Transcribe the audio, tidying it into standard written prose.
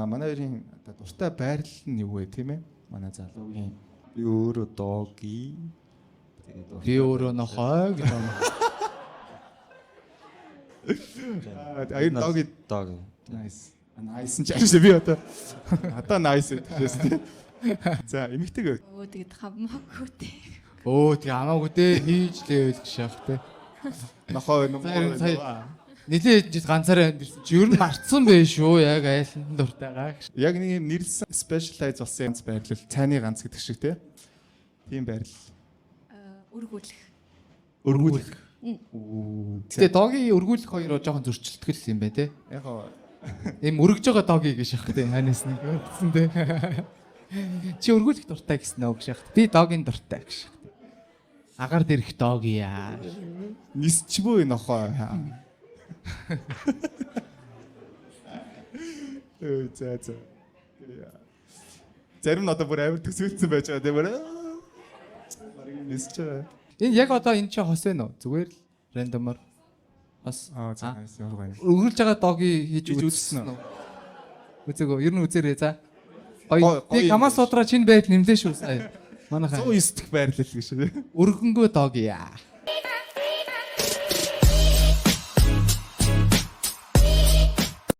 манай хоёрын одоо дуртай байрлал нь юу вэ тийм ээ? Манай залуугийн би өөрөө доги. Би өөрөө нохой гэж байна. Аяр доги. Nice. Nice ч ааш би одоо nice гэсэн. За эмэгтэйг. Өө тэгээд хамаагүйтэй. Өө тэг хамаагүй дээ хийж лээвэл гэж яах те. Нохой Нилээ ганцаараа амьдэрсэн чи ер нь марцсан байх шүү яг айлтанд дуртайгаа. Яг нэг юм нэрлсэн specialize болсон янз байрлал цайны ганц гэдэг шиг тийм байрлал. Өргүүлэх. Тэгээ догийн өргүүлэх хоёр жоохон зөрчилдгөл юм байна те. Яг гоо Им өргөж байгаа доги гэж яах те ханаас нэг гэсэн те. Чи өргүүлэх дуртай гэсэн үг гэж яах. Би догийн дуртай гэж. Агаар дэрх доги яа. нисчбөө нохой. За. Зарим нь одоо бүр амар төсөөлсөн байж байгаа тийм үү? Барыг нисч байгаа. Энэ яг одоо энэ чи хос вэ нөө? Зүгээр л рандомор. Бас За ямар гоё. өргүүлж байгаа доги хийж үзсэн үү? Үзээгөө ер нь үзээрэй за. Гоё. Би Камас судраа чинь байд нэмлээ шүү сая. Манайхаа 109 дэх байрлал гэж. өргөнгөө доги яа.